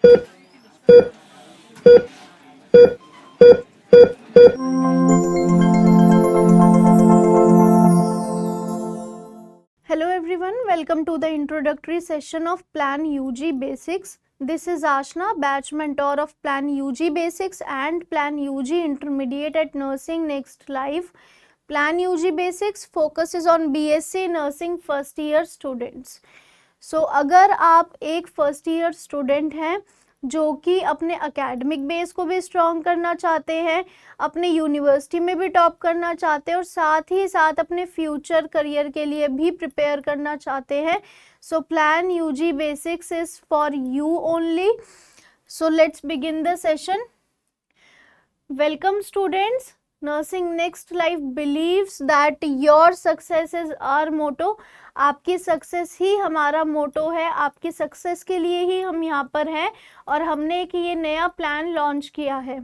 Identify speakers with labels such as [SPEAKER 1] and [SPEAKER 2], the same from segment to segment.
[SPEAKER 1] Hello everyone, welcome to the introductory session of Plan UG Basics. This is Ashna, batch mentor of Plan UG Basics and Plan UG Intermediate at Nursing Next Live. Plan UG Basics focuses on BSc Nursing first year students. So अगर आप एक first year student हैं जो कि अपने academic base को भी strong करना चाहते हैं, अपने यूनिवर्सिटी में भी टॉप करना चाहते हैं और साथ ही साथ अपने फ्यूचर करियर के लिए भी प्रिपेयर करना चाहते हैं, so plan UG basics is for you only. So let's begin the session. Welcome students. Nursing Next Life believes that your success is our motto. आपकी सक्सेस ही हमारा मोटो है, आपकी सक्सेस के लिए ही हम यहाँ पर हैं और हमने एक ये नया प्लान लॉन्च किया है.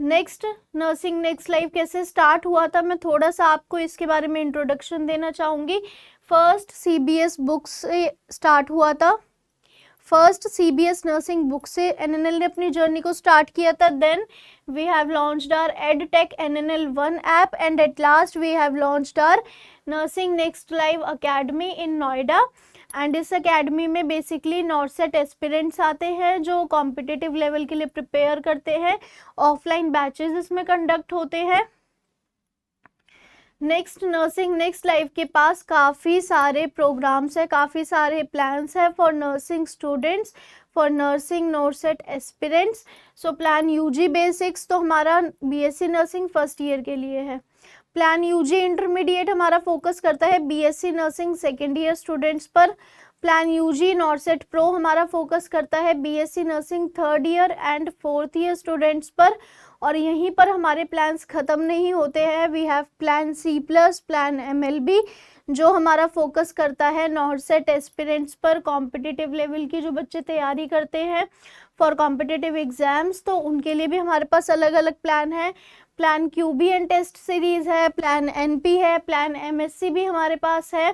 [SPEAKER 1] नेक्स्ट, नर्सिंग नेक्स्ट लाइफ कैसे स्टार्ट हुआ था, मैं थोड़ा सा आपको इसके बारे में इंट्रोडक्शन देना चाहूँगी. फर्स्ट CBS बुक से स्टार्ट हुआ था. फर्स्ट CBS नर्सिंग बुक से NNL ने अपनी जर्नी को स्टार्ट किया था. Then we have launched our EdTech NNL1 app and at last we have launched our Nursing Next Live Academy in Noida. And इस अकेडमी में बेसिकली नॉर्सेट एस्पिरेंट्स आते हैं जो कॉम्पिटिटिव लेवल के लिए प्रिपेयर करते हैं. ऑफलाइन बैचेस इसमें कंडक्ट होते हैं. नेक्स्ट, नर्सिंग नेक्स्ट लाइफ के पास काफ़ी सारे प्रोग्राम्स है, काफ़ी सारे प्लान्स है for nursing students, for nursing NORCET aspirants. So plan UG basics तो हमारा BSc नर्सिंग फर्स्ट ईयर के लिए है. प्लान यूजी इंटरमीडिएट हमारा फोकस करता है BSc nursing second year students पर. प्लान यूजी नॉर्सेट प्रो हमारा फोकस करता है BSc nursing third year and fourth year students पर. और यहीं पर हमारे प्लान्स ख़त्म नहीं होते हैं. We have plan C+, plan MLB जो हमारा फोकस करता है नॉर्सेट एस्पिरेंट्स पर, कॉम्पिटिटिव लेवल की जो बच्चे तैयारी करते हैं फॉर कॉम्पिटिटिव एग्जाम्स, तो उनके लिए भी हमारे पास अलग अलग प्लान है. प्लान QBN टेस्ट सीरीज़ है, प्लान NP है, प्लान MSc भी हमारे पास है,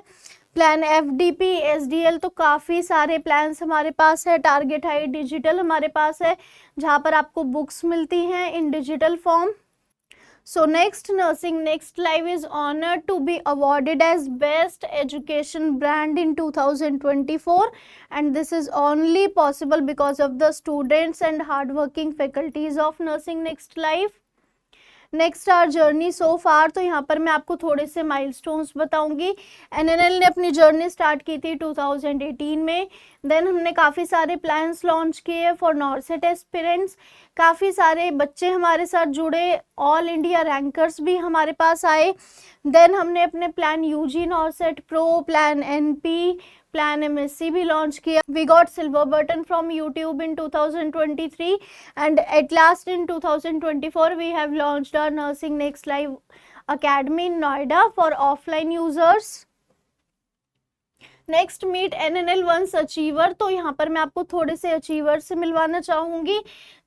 [SPEAKER 1] प्लान FDP SDL, तो काफ़ी सारे प्लान्स हमारे पास है. टारगेट हाई डिजिटल हमारे पास है जहाँ पर आपको बुक्स मिलती हैं इन digital form. So next, Nursing Next Live is honored to be awarded as Best Education Brand in 2024 and this is only possible because of the students and hardworking faculties of Nursing Next Live. Next our journey so far, तो यहाँ पर मैं आपको थोड़े से milestones बताऊंगी. NNL ने अपनी जर्नी स्टार्ट की थी 2018 में. देन हमने काफ़ी सारे प्लान्स लॉन्च किए फॉर नॉर्सेट एस्पिरेंट्स. काफ़ी सारे बच्चे हमारे साथ जुड़े, ऑल इंडिया रैंकर्स भी हमारे पास आए. देन हमने अपने plan UG NORCET pro, plan NP, plan MSc भी लॉन्च किया. We got silver button from YouTube in 2023 and at last in 2024 we have launched our Nursing Next Live Academy in Noida for offline users. Next, meet NNL once achiever. तो यहाँ पर मैं आपको थोड़े से achiever से मिलवाना चाहूँगी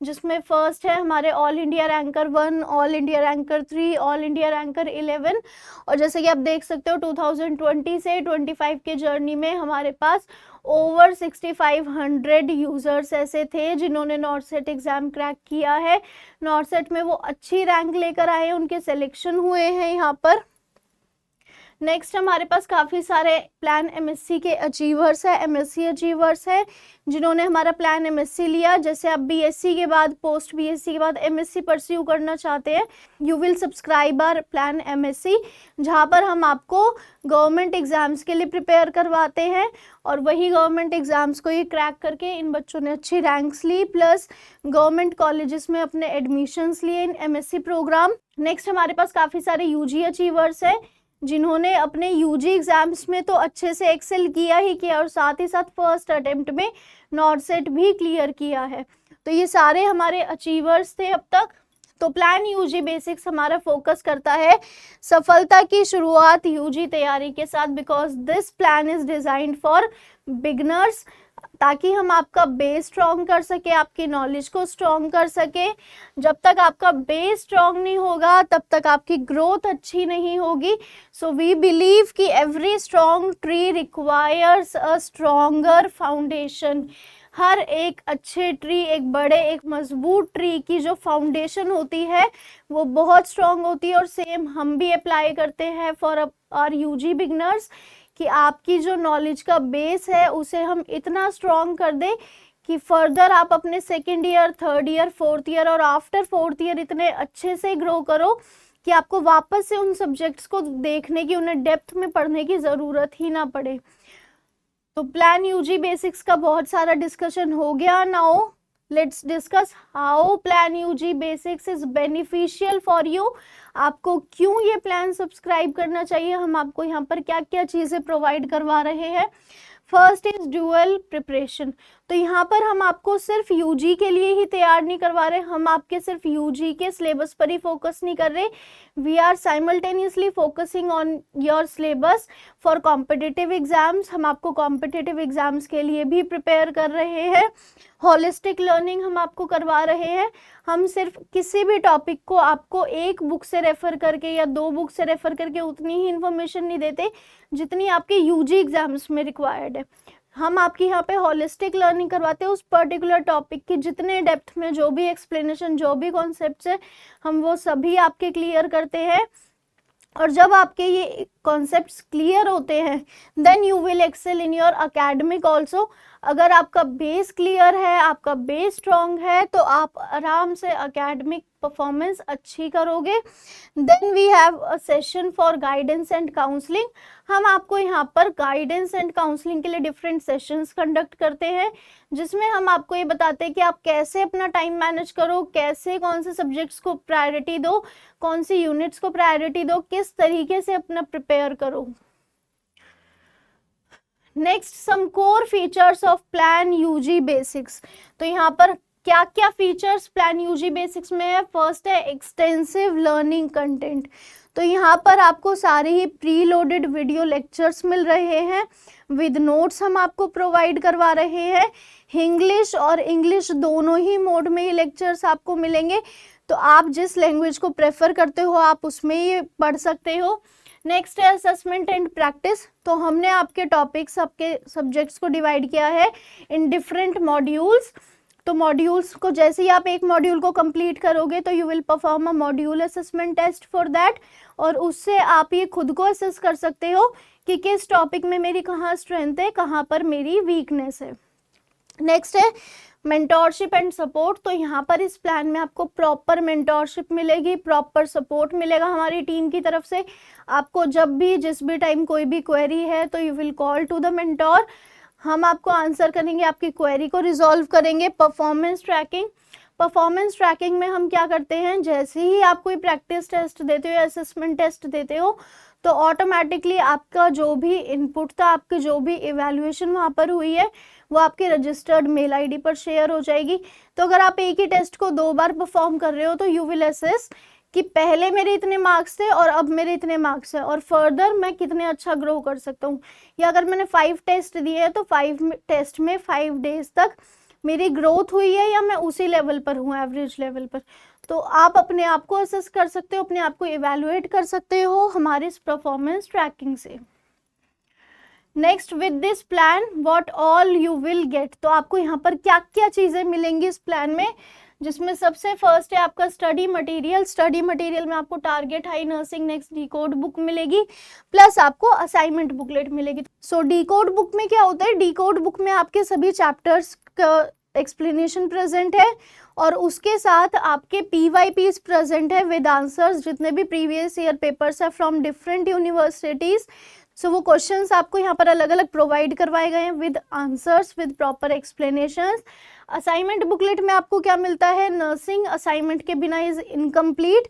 [SPEAKER 1] जिसमें फर्स्ट है हमारे all India ranker 1, all India ranker 3, all India ranker 11. और जैसे कि आप देख सकते हो 2020 से 25 के जर्नी में हमारे पास ओवर 6500 यूज़र्स ऐसे थे जिन्होंने नॉर्सेट एग्ज़ाम क्रैक किया है. नॉर्सेट में वो अच्छी रैंक लेकर आए, उनके सिलेक्शन हुए हैं यहाँ पर. नेक्स्ट, हमारे पास काफ़ी सारे प्लान MSc के अचीवर्स है, MSc अचीवर्स है जिन्होंने हमारा प्लान MSc लिया. जैसे आप BSc के बाद, पोस्ट BSc के बाद MSc परस्यू करना चाहते हैं, you will subscribe our plan MSc जहाँ पर हम आपको गवर्नमेंट एग्ज़ाम्स के लिए प्रिपेयर करवाते हैं और वही गवर्नमेंट एग्ज़ाम्स को ही क्रैक करके इन बच्चों ने अच्छी रैंक्स ली, प्लस गवर्नमेंट कॉलेजेस में अपने एडमिशन्स लिए इन MSc प्रोग्राम. नेक्स्ट, हमारे पास काफ़ी सारे UG अचीवर्स है जिन्होंने अपने UG एग्जाम्स में तो अच्छे से एक्सेल किया ही किया और साथ ही साथ फर्स्ट अटेम्प्ट में नॉर्सेट भी क्लियर किया है. तो ये सारे हमारे अचीवर्स थे अब तक. तो प्लान UG बेसिक्स हमारा फोकस करता है सफलता की शुरुआत UG तैयारी के साथ, because this plan is designed for beginners, ताकि हम आपका बेस स्ट्रॉन्ग कर सके, आपकी नॉलेज को स्ट्रॉन्ग कर सके. जब तक आपका बेस स्ट्रॉन्ग नहीं होगा तब तक आपकी ग्रोथ अच्छी नहीं होगी. सो वी बिलीव कि every strong tree requires a stronger foundation. हर एक अच्छे ट्री, एक बड़े एक मजबूत ट्री की जो फाउंडेशन होती है वो बहुत स्ट्रांग होती है, और सेम हम भी अप्लाई करते हैं फॉर आवर यूजी बिगनर्स कि आपकी जो नॉलेज का बेस है उसे हम इतना स्ट्रांग कर दें कि फर्दर आप अपने second year, third year, fourth year और आफ्टर फोर्थ ईयर इतने अच्छे से ग्रो करो कि आपको वापस से उन सब्जेक्ट्स को देखने की, उन्हें डेप्थ में पढ़ने की ज़रूरत ही ना पड़े। तो प्लान यूजी बेसिक्स का बहुत सारा डिस्कशन हो गया। Now let's discuss how plan UG basics is beneficial for you. आपको क्यों ये प्लान सब्सक्राइब करना चाहिए, हम आपको यहाँ पर क्या क्या चीज़ें प्रोवाइड करवा रहे हैं। First is dual preparation. तो यहाँ पर हम आपको सिर्फ यूजी के लिए ही तैयार नहीं करवा रहे, हम आपके सिर्फ यूजी के सिलेबस पर ही फोकस नहीं कर रहे, we are simultaneously focusing on your syllabus for competitive exams. हम आपको कॉम्पिटिटिव एग्जाम्स के लिए भी प्रिपेयर कर रहे हैं। होलिस्टिक लर्निंग हम आपको करवा रहे हैं। हम सिर्फ किसी भी टॉपिक को आपको एक बुक से रेफर करके या 2 बुक से रेफर करके उतनी ही इंफॉर्मेशन नहीं देते जितनी आपके यूजी एग्जाम्स में रिक्वायर्ड है। हम आपकी यहाँ पे होलिस्टिक लर्निंग करवाते हैं, उस पर्टिकुलर टॉपिक की जितने डेप्थ में जो भी एक्सप्लेनेशन, जो भी कॉन्सेप्ट्स है, हम वो सभी आपके क्लियर करते हैं। और जब आपके ये कॉन्सेप्ट्स क्लियर होते हैं then you will excel in your academic also. अगर आपका बेस क्लियर है, आपका बेस स्ट्रॉन्ग है, तो आप आराम से अकेडमिक परफॉर्मेंस अच्छी करोगे। Then we have a session for guidance and counselling. हम आपको यहाँ पर गाइडेंस एंड काउंसलिंग के लिए डिफरेंट सेशंस कंडक्ट करते हैं, जिसमें हम आपको ये बताते हैं कि आप कैसे अपना टाइम मैनेज करो, कैसे कौन से सब्जेक्ट्स को प्रायोरिटी दो, कौन सी यूनिट्स को प्रायोरिटी दो, किस तरीके से अपना प्रिपेयर करो। Next, some core features of plan UG basics. तो यहाँ पर क्या क्या फीचर्स प्लान यूजी बेसिक्स में है। फर्स्ट है एक्सटेंसिव लर्निंग कंटेंट। तो यहाँ पर आपको सारे ही प्री लोडेड वीडियो लेक्चर्स मिल रहे हैं, विद नोट्स हम आपको प्रोवाइड करवा रहे हैं। इंग्लिश और इंग्लिश दोनों ही मोड में ये लेक्चर्स आपको मिलेंगे, तो आप जिस लैंग्वेज को प्रेफर करते हो आप उसमें ये पढ़ सकते हो। नेक्स्ट है असेसमेंट एंड प्रैक्टिस। तो हमने आपके टॉपिक्स, आपके सब्जेक्ट्स को डिवाइड किया है इन डिफरेंट मॉड्यूल्स। तो मॉड्यूल्स को जैसे ही आप एक मॉड्यूल को कंप्लीट करोगे तो you will perform a module assessment test for that, और उससे आप ये खुद को असेस कर सकते हो कि किस टॉपिक में मेरी कहाँ स्ट्रेंथ है, कहाँ पर मेरी वीकनेस है। नेक्स्ट है मेंटोरशिप एंड सपोर्ट। तो यहाँ पर इस प्लान में आपको प्रॉपर मेंटोरशिप मिलेगी, प्रॉपर सपोर्ट मिलेगा हमारी टीम की तरफ से। आपको जब भी, जिस भी टाइम कोई भी क्वेरी है तो you will call to the mentor, हम आपको आंसर करेंगे, आपकी क्वेरी को रिजॉल्व करेंगे। Performance trekking. परफॉर्मेंस ट्रैकिंग में हम क्या करते हैं, जैसे ही आप कोई प्रैक्टिस टेस्ट देते हो या असेसमेंट टेस्ट देते हो तो ऑटोमेटिकली आपका जो भी इनपुट था, आपकी जो भी इवैल्यूएशन वहाँ पर हुई है वो आपके रजिस्टर्ड मेल आईडी पर शेयर हो जाएगी। तो अगर आप एक ही टेस्ट को 2 बार परफॉर्म कर रहे हो तो यू विल असेस कि पहले मेरे इतने मार्क्स थे और अब मेरे इतने मार्क्स हैं, और फर्दर मैं कितने अच्छा ग्रो कर सकता हूँ। या अगर मैंने 5 टेस्ट दिए हैं तो 5 टेस्ट में 5 डेज तक मेरी ग्रोथ हुई है या मैं उसी लेवल पर हूँ, एवरेज लेवल पर। तो आप अपने आप को असेस कर सकते हो, अपने आप को इवैल्यूएट कर सकते हो हमारे इस परफॉर्मेंस ट्रैकिंग से। Next, with this plan what all you will get. तो आपको यहाँ पर क्या क्या चीज़ें मिलेंगी इस प्लान में, जिसमें सबसे फर्स्ट है आपका स्टडी मटेरियल। स्टडी मटेरियल में आपको target high nursing next decode book मिलेगी, प्लस आपको असाइनमेंट बुकलेट मिलेगी। सो डीकोड बुक में क्या होता है, डीकोड बुक में आपके सभी चैप्टर्स का एक्सप्लेनेशन प्रेजेंट है और उसके साथ आपके PYPs प्रेजेंट है विद आंसर्स, जितने भी प्रीवियस ईयर पेपर्स है फ्रॉम डिफरेंट यूनिवर्सिटीज। सो वो क्वेश्चंस आपको यहाँ पर अलग अलग प्रोवाइड करवाए गए हैं with answers, with proper explanations. Assignment booklet में आपको क्या मिलता है, नर्सिंग असाइनमेंट के बिना इज इनकम्प्लीट।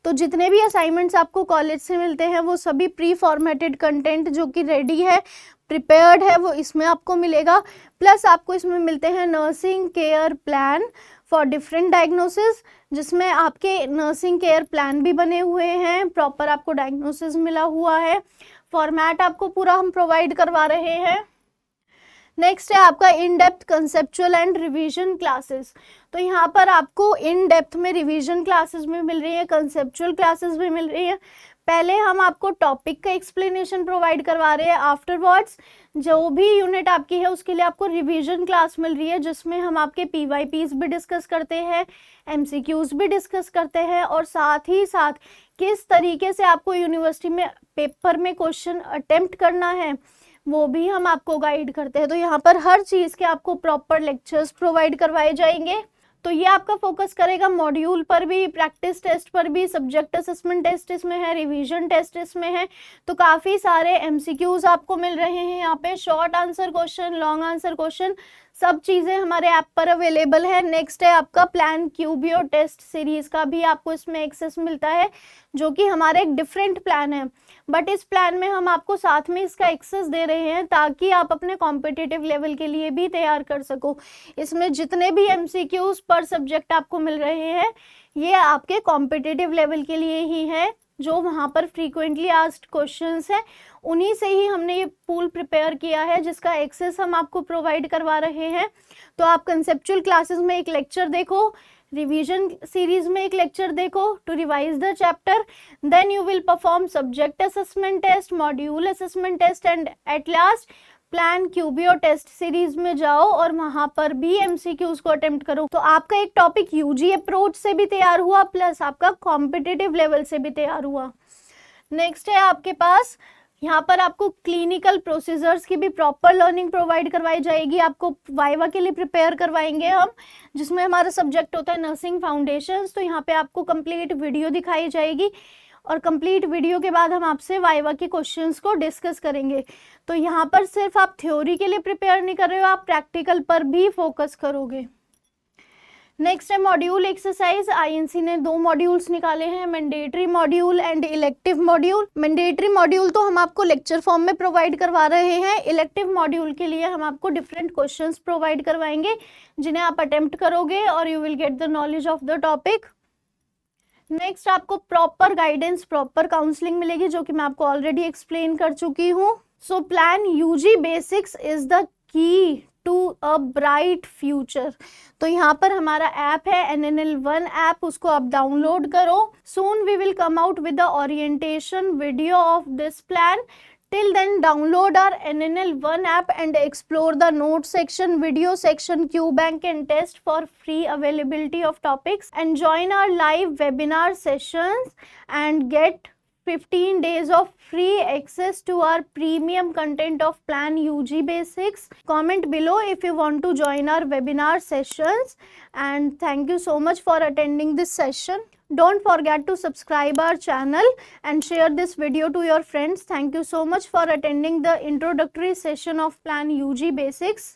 [SPEAKER 1] तो जितने भी असाइनमेंट्स आपको कॉलेज से मिलते हैं वो सभी प्री फॉर्मेटेड कंटेंट जो कि रेडी है, प्रिपेयर्ड है, वो इसमें आपको मिलेगा। प्लस आपको इसमें मिलते हैं nursing care plan for different diagnosis, जिसमें आपके नर्सिंग केयर प्लान भी बने हुए हैं, प्रॉपर आपको डायग्नोसिस मिला हुआ है, फॉर्मेट आपको पूरा हम प्रोवाइड करवा रहे हैं। नेक्स्ट है आपका in depth conceptual and revision classes. तो यहाँ पर आपको इन डेप्थ में रिवीजन क्लासेस भी मिल रही है, कंसेप्चुअल क्लासेस भी मिल रही है। पहले हम आपको टॉपिक का एक्सप्लेनेशन प्रोवाइड करवा रहे हैं, आफ्टरवर्ड्स जो भी यूनिट आपकी है उसके लिए आपको रिवीजन क्लास मिल रही है, जिसमें हम आपके PYPs भी डिस्कस करते हैं, MCQs भी डिस्कस करते हैं, और साथ ही साथ किस तरीके से आपको यूनिवर्सिटी में पेपर में क्वेश्चन अटेम्प्ट करना है वो भी हम आपको गाइड करते हैं। तो यहाँ पर हर चीज़ के आपको प्रॉपर लेक्चर्स प्रोवाइड करवाए जाएंगे। तो ये आपका फोकस करेगा मॉड्यूल पर भी, प्रैक्टिस टेस्ट पर भी, सब्जेक्ट असेसमेंट टेस्ट इसमें है, रिवीजन टेस्ट इसमें है। तो काफ़ी सारे MCQs आपको मिल रहे हैं यहाँ पे, short answer question, long answer question, सब चीज़ें हमारे ऐप पर अवेलेबल है। नेक्स्ट है आपका प्लान QBO टेस्ट सीरीज़ का भी आपको इसमें एक्सेस मिलता है, जो कि हमारा एक डिफरेंट प्लान है, बट इस प्लान में हम आपको साथ में इसका एक्सेस दे रहे हैं ताकि आप अपने कॉम्पिटिटिव लेवल के लिए भी तैयार कर सको। इसमें जितने भी MCQs पर सब्जेक्ट आपको मिल रहे हैं ये आपके कॉम्पिटिटिव लेवल के लिए ही है, जो वहाँ पर फ्रीक्वेंटली आस्क्ड क्वेश्चंस हैं उन्हीं से ही हमने ये पूल प्रिपेयर किया है, जिसका एक्सेस हम आपको प्रोवाइड करवा रहे हैं। तो आप कंसेप्चुअल क्लासेस में एक लेक्चर देखो, रिवीजन सीरीज में एक लेक्चर देखो to revise the chapter, then you will perform subject assessment test, module assessment test, and at last plan QBO test series में जाओ और वहां पर भी MCQs को अटेम्प्ट करो। तो आपका एक टॉपिक UG अप्रोच से भी तैयार हुआ, प्लस आपका कॉम्पिटिटिव लेवल से भी तैयार हुआ। नेक्स्ट है आपके पास यहाँ पर आपको क्लिनिकल प्रोसीजर्स की भी प्रॉपर लर्निंग प्रोवाइड करवाई जाएगी। आपको वाइवा के लिए प्रिपेयर करवाएंगे हम, जिसमें हमारा सब्जेक्ट होता है नर्सिंग फाउंडेशंस। तो यहाँ पे आपको कंप्लीट वीडियो दिखाई जाएगी और कंप्लीट वीडियो के बाद हम आपसे वाइवा के क्वेश्चंस को डिस्कस करेंगे। तो यहाँ पर सिर्फ आप थ्योरी के लिए प्रिपेयर नहीं कर रहे हो, आप प्रैक्टिकल पर भी फोकस करोगे। नेक्स्ट है मॉड्यूल एक्सरसाइज। INC ने 2 मॉड्यूल्स निकाले हैं, mandatory module and elective module. Mandatory module तो हम आपको लेक्चर फॉर्म में प्रोवाइड करवा रहे हैं, इलेक्टिव मॉड्यूल के लिए हम आपको डिफरेंट क्वेश्चंस प्रोवाइड करवाएंगे जिन्हें आप अटेम्प्ट करोगे और you will get the knowledge of the topic. Next आपको प्रॉपर गाइडेंस, प्रॉपर काउंसलिंग मिलेगी, जो कि मैं आपको ऑलरेडी एक्सप्लेन कर चुकी हूँ। So plan UG basics is the key to a bright future. तो यहाँ पर हमारा ऐप है NNL1 ऐप, उसको आप डाउनलोड करो। Soon we will come out with the orientation video of this plan. Till then, download our NNL1 app and explore the note section, video section, QBank and test for free availability of topics, and join our live webinar sessions and get 15 days of free access to our premium content of Plan UG Basics. Comment below if you want to join our webinar sessions, and thank you so much for attending this session. Don't forget to subscribe our channel and share this video to your friends. Thank you so much for attending the introductory session of Plan UG Basics.